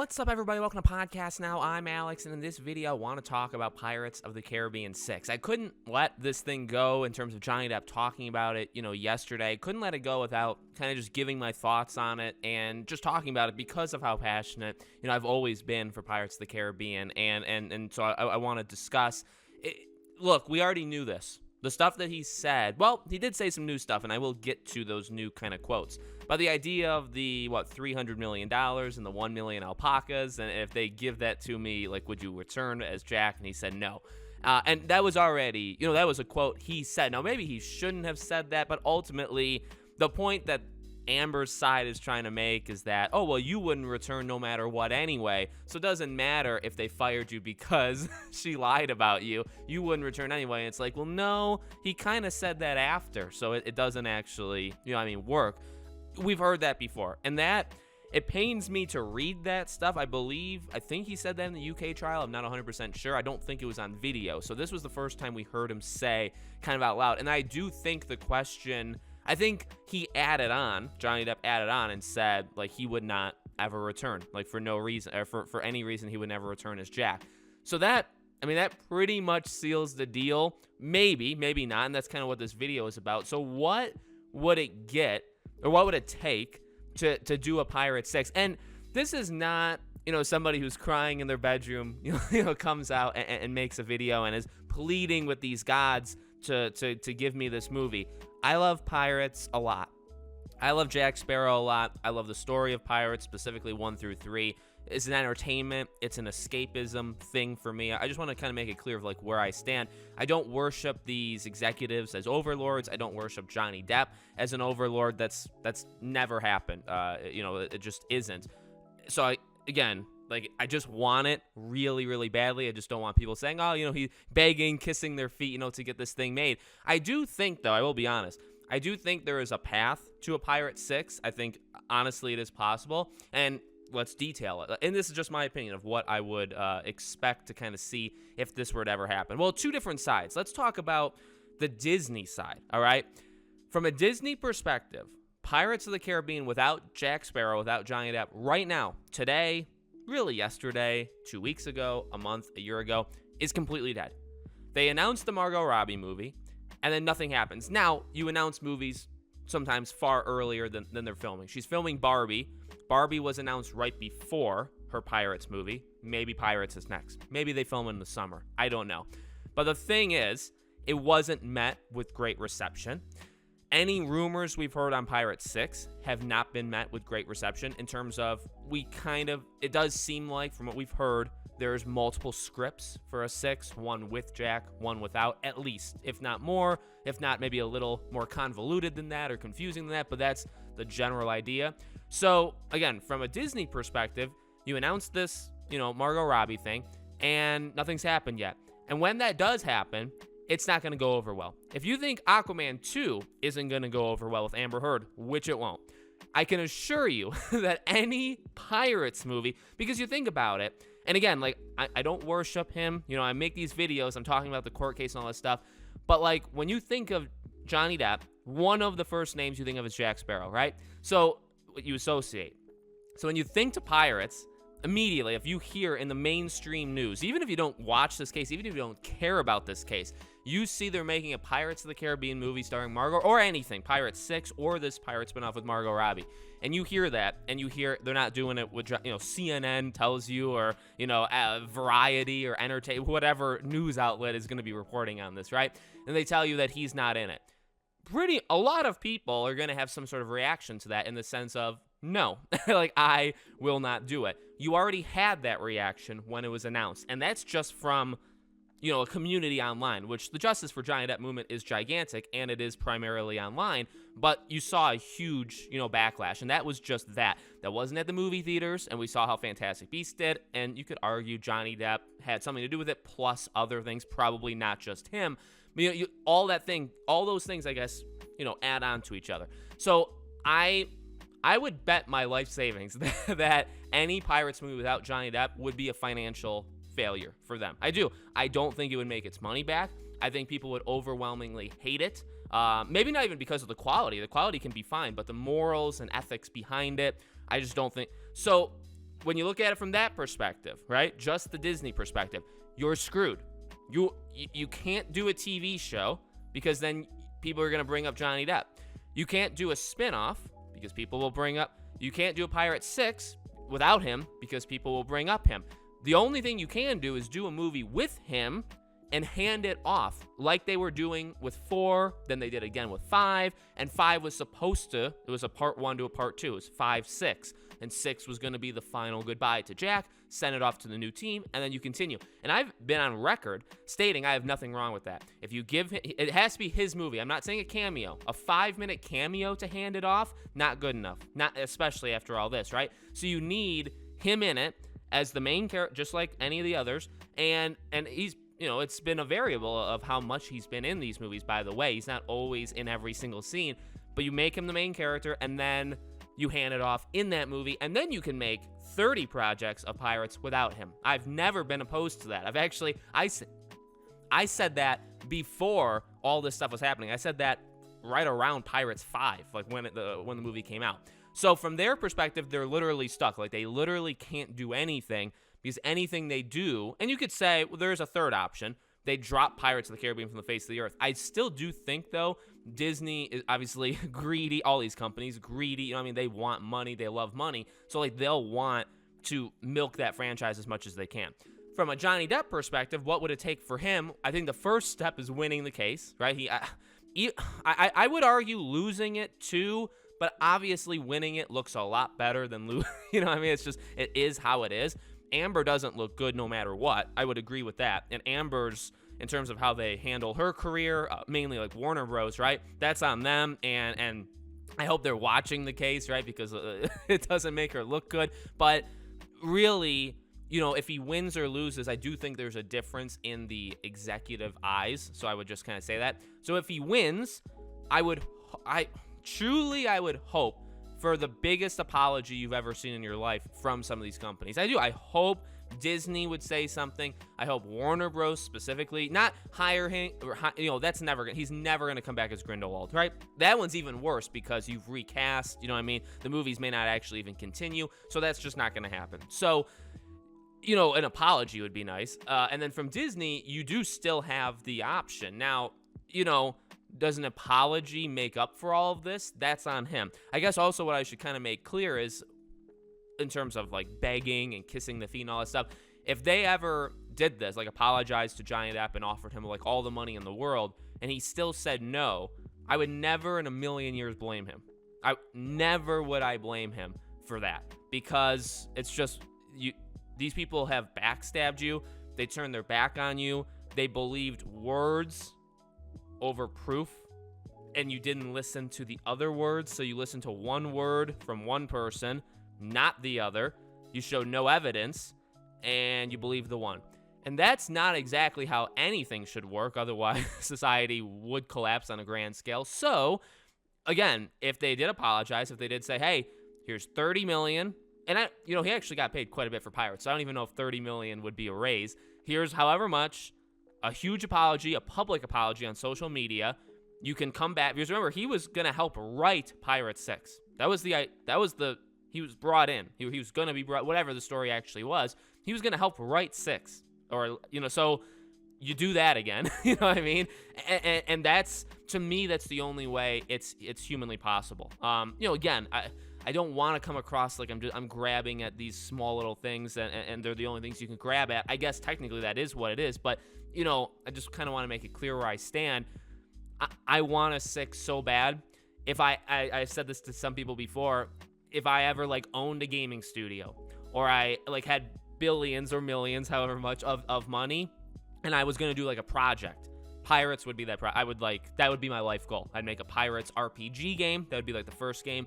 What's up, everybody? Welcome to Podcast Now. I'm Alex, and in this video, I want to talk about Pirates of the Caribbean 6. I couldn't let this thing go in terms of Johnny Depp talking about it, yesterday. Couldn't let it go without kind of just giving my thoughts on it and just talking about it because of how passionate, I've always been for Pirates of the Caribbean, and so I want to discuss it. Look, we already knew this. The stuff that he said, well, he did say some new stuff, and I will get to those new kind of quotes. But the idea of the, $300 million and the 1 million alpacas, and if they give that to me, would you return as Jack? And he said no. And that was already, that was a quote he said. Now, maybe he shouldn't have said that, but ultimately, the point that Amber's side is trying to make is that, oh, well, you wouldn't return no matter what anyway, so it doesn't matter if they fired you because she lied about you. You wouldn't return anyway. And it's like, well, no, he kind of said that after, so it doesn't actually, work. We've heard that before, and that, it pains me to read that stuff. I think he said that in the UK trial. I'm not 100% sure. I don't think it was on video, so this was the first time we heard him say kind of out loud, and I do think the question... I think he Johnny Depp added on and said, he would not ever return, for no reason, or for any reason he would never return as Jack. So that pretty much seals the deal. Maybe not, and that's kind of what this video is about. So what would it get, or what would it take to do a Pirate 6? And this is not, somebody who's crying in their bedroom, comes out and makes a video and is pleading with these gods to give me this movie. I love Pirates a lot. I love Jack Sparrow a lot. I love the story of Pirates, specifically 1 through 3. It's an entertainment. It's an escapism thing for me. I just want to kind of make it clear of where I stand. I don't worship these executives as overlords. I don't worship Johnny Depp as an overlord. That's never happened. It just isn't. So I just want it really, really badly. I just don't want people saying, oh, he's begging, kissing their feet, to get this thing made. I do think, though, I will be honest, I do think there is a path to a Pirate 6. I think, honestly, it is possible. And let's detail it. And this is just my opinion of what I would expect to kind of see if this were to ever happen. Well, two different sides. Let's talk about the Disney side, all right? From a Disney perspective, Pirates of the Caribbean without Jack Sparrow, without Johnny Depp, right now, today, really yesterday, 2 weeks ago, a month, a year ago, is completely dead. They announced the Margot Robbie movie, and then nothing happens. Now, you announce movies sometimes far earlier than they're filming. She's filming Barbie. Barbie was announced right before her Pirates movie. Maybe Pirates is next. Maybe they film in the summer. I don't know. But the thing is, it wasn't met with great reception. Any rumors we've heard on Pirates 6 have not been met with great reception in terms of it does seem like, from what we've heard, there's multiple scripts for a 6, one with Jack, one without, at least, if not more, if not maybe a little more convoluted than that or confusing than that, but that's the general idea. So, again, from a Disney perspective, you announced this, Margot Robbie thing, and nothing's happened yet. And when that does happen, it's not going to go over well. If you think Aquaman 2 isn't going to go over well with Amber Heard, which it won't, I can assure you that any Pirates movie, because you think about it, and again, I don't worship him. I make these videos, I'm talking about the court case and all this stuff, but when you think of Johnny Depp, one of the first names you think of is Jack Sparrow, right? So you associate. So when you think to Pirates, immediately, if you hear in the mainstream news, even if you don't watch this case, even if you don't care about this case, you see they're making a Pirates of the Caribbean movie starring Margot, or anything, Pirates 6, or this Pirate spinoff with Margot Robbie. And you hear that, and you hear they're not doing it with, CNN tells you, or, Variety or Entertain, whatever news outlet is going to be reporting on this, right? And they tell you that he's not in it. A lot of people are going to have some sort of reaction to that in the sense of, no, I will not do it. You already had that reaction when it was announced, and that's just from, a community online, which the Justice for Johnny Depp movement is gigantic, and it is primarily online, but you saw a huge, backlash, and that was just that. That wasn't at the movie theaters, and we saw how Fantastic Beasts did, and you could argue Johnny Depp had something to do with it, plus other things, probably not just him. All those things, I guess, add on to each other. So I would bet my life savings that any Pirates movie without Johnny Depp would be a financial failure for them. I do. I don't think it would make its money back. I think people would overwhelmingly hate it. Maybe not even because of the quality. The quality can be fine, but the morals and ethics behind it, I just don't think. So when you look at it from that perspective, right? Just the Disney perspective, you're screwed. You can't do a TV show because then people are going to bring up Johnny Depp. You can't do a spinoff because people will bring up. You can't do a Pirate 6 without him because people will bring up him. The only thing you can do is do a movie with him and hand it off like they were doing with 4, then they did again with 5, and 5 was supposed to, it was a part 1 to a part 2, it was 5, 6, and 6 was going to be the final goodbye to Jack, send it off to the new team, and then you continue. And I've been on record stating I have nothing wrong with that. If you give him, it has to be his movie. I'm not saying a cameo. A 5-minute cameo to hand it off, not good enough, not especially after all this, right? So you need him in it as the main character, just like any of the others, and he's, you know, it's been a variable of how much he's been in these movies, by the way. He's not always in every single scene, but you make him the main character, and then you hand it off in that movie, and then you can make 30 projects of Pirates without him. I've never been opposed to that. I said that before all this stuff was happening. I said that right around Pirates 5, like when the movie came out. So from their perspective, they're literally stuck. Like, they literally can't do anything, because anything they do, and you could say, well, there's a third option. They drop Pirates of the Caribbean from the face of the earth. I still do think, though, Disney is obviously greedy. All these companies, greedy. You know what I mean? They want money. They love money. So, like, they'll want to milk that franchise as much as they can. From a Johnny Depp perspective, what would it take for him? I think the first step is winning the case, right? I would argue losing it, too, but obviously winning it looks a lot better than losing. You know what I mean? It's just, it is how it is. Amber doesn't look good no matter what. I would agree with that. And Amber's, in terms of how they handle her career, mainly like Warner Bros., right? That's on them, and I hope they're watching the case, right? Because it doesn't make her look good. But really, you know, if he wins or loses, I do think there's a difference in the executive eyes. So I would just kind of say that. So if he wins, I would hope for the biggest apology you've ever seen in your life from some of these companies. I hope Disney would say something. I hope Warner Bros. Specifically, not hire him, or, you know, he's never going to come back as Grindelwald, right? That one's even worse because you've recast, you know what I mean? The movies may not actually even continue, so that's just not going to happen. So, you know, an apology would be nice. And then from Disney, you do still have the option. Now, you know, does an apology make up for all of this? That's on him. I guess also what I should kind of make clear is, in terms of like begging and kissing the feet and all that stuff, if they ever did this, like apologized to Johnny Depp and offered him like all the money in the world, and he still said no, I would never in a million years blame him. Never would I blame him for that, because it's just, these people have backstabbed you. They turned their back on you. They believed words over proof, and you didn't listen to the other words, so you listened to one word from one person, not the other. You showed no evidence, and you believe the one. And that's not exactly how anything should work, otherwise society would collapse on a grand scale. So, again, if they did apologize, if they did say, hey, here's $30 million, and he actually got paid quite a bit for Pirates, so I don't even know if $30 million would be a raise. Here's however much, a huge apology, a public apology on social media. You can come back, because remember, he was going to help write Pirates 6. He was brought in. He was going to be brought, whatever the story actually was, he was going to help write 6. Or, you know, so you do that again, you know what I mean? And that's, to me, that's the only way it's humanly possible. You know, again, I don't want to come across like I'm grabbing at these small little things and they're the only things you can grab at. I guess technically that is what it is, but, you know, I just kind of want to make it clear where I stand. I want a 6 so bad. If I've said this to some people before, if I ever like owned a gaming studio, or I like had billions or millions, however much of money, and I was going to do like a project, Pirates would be that that would be my life goal. I'd make a Pirates RPG game. That would be like the first game.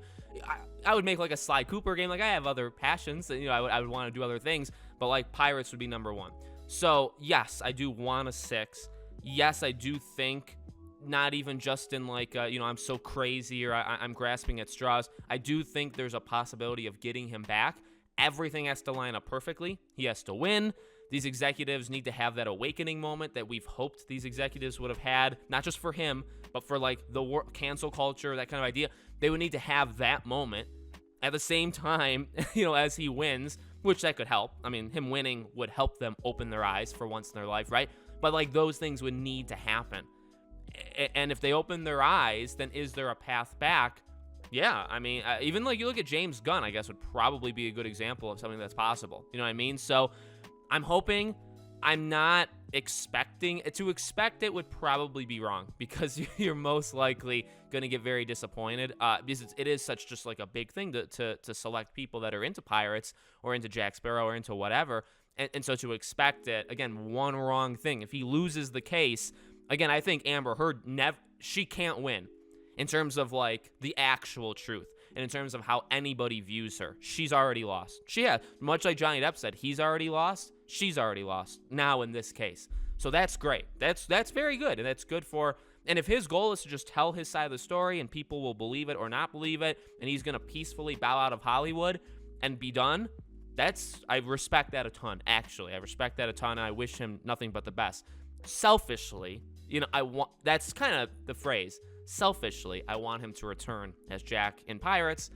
I would make like a Sly Cooper game. Like, I have other passions, and, you know, I would want to do other things, but like Pirates would be number one. So yes, I do want a 6. Yes, I do think, not even just in like, you know, I'm so crazy or I'm grasping at straws. I do think there's a possibility of getting him back. Everything has to line up perfectly. He has to win. These executives need to have that awakening moment that we've hoped these executives would have had, not just for him, but for like the cancel culture, that kind of idea. They would need to have that moment. At the same time, you know, as he wins, which that could help. I mean, him winning would help them open their eyes for once in their life, right? But like those things would need to happen. And if they open their eyes, then is there a path back? Yeah, I mean, even like you look at James Gunn, I guess would probably be a good example of something that's possible. You know what I mean? So I'm hoping. I'm not expecting to expect it would probably be wrong, because you're most likely going to get very disappointed, because it is such just like a big thing to select people that are into pirates or into Jack Sparrow or into whatever. And so to expect it, again, one wrong thing. If he loses the case, again, I think Amber Heard, she can't win in terms of like the actual truth. And in terms of how anybody views her, she's already lost. Much like Johnny Depp said, he's already lost. She's already lost now in this case. So that's great. That's very good. And that's good for, and if his goal is to just tell his side of the story and people will believe it or not believe it, and he's going to peacefully bow out of Hollywood and be done, I respect that a ton, actually. I respect that a ton, and I wish him nothing but the best. Selfishly, that's kind of the phrase. Selfishly, I want him to return as Jack in Pirates.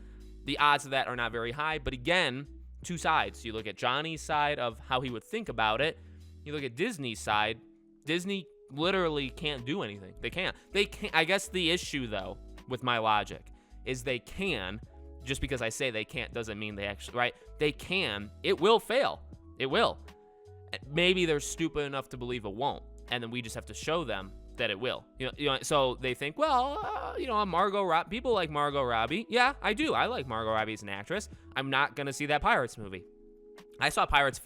The odds of that are not very high, but again, two sides. You look at Johnny's side of how he would think about it. You look at Disney's side. Disney literally can't do anything. They can't. I guess the issue, though, with my logic, is they can. Just because I say they can't doesn't mean they actually, right? They can. It will fail. It will. Maybe they're stupid enough to believe it won't, and then we just have to show them that it will. So they think, well, Margot Robbie. People like Margot Robbie. Yeah, I do. I like Margot Robbie as an actress. I'm not gonna see that Pirates movie. I saw Pirates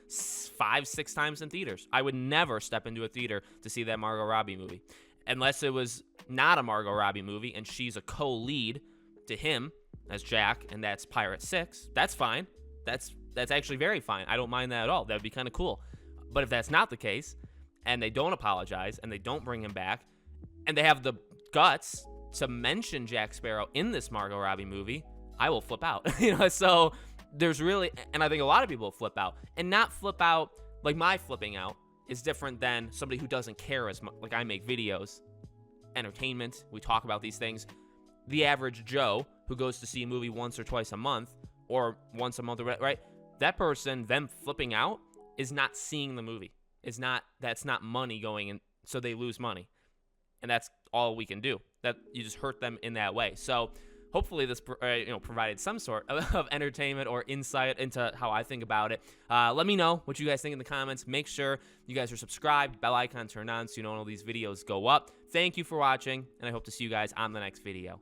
6 times in theaters. I would never step into a theater to see that Margot Robbie movie, unless it was not a Margot Robbie movie and she's a co-lead to him as Jack, and that's Pirates 6. That's fine. That's actually very fine. I don't mind that at all. That would be kind of cool. But if that's not the case, and they don't apologize, and they don't bring him back, and they have the guts to mention Jack Sparrow in this Margot Robbie movie, I will flip out. So there's really, and I think a lot of people will flip out, and not flip out like my flipping out is different than somebody who doesn't care as much. Like I make videos, entertainment, we talk about these things. The average Joe who goes to see a movie once or twice a month, or once a month, right? That person, them flipping out, is not seeing the movie. That's not money going in, so they lose money, and that's all we can do. That you just hurt them in that way. So hopefully this provided some sort of entertainment or insight into how I think about it. Let me know what you guys think in the comments. Make sure you guys are subscribed, bell icon turned on so you know when all these videos go up. Thank you for watching, and I hope to see you guys on the next video.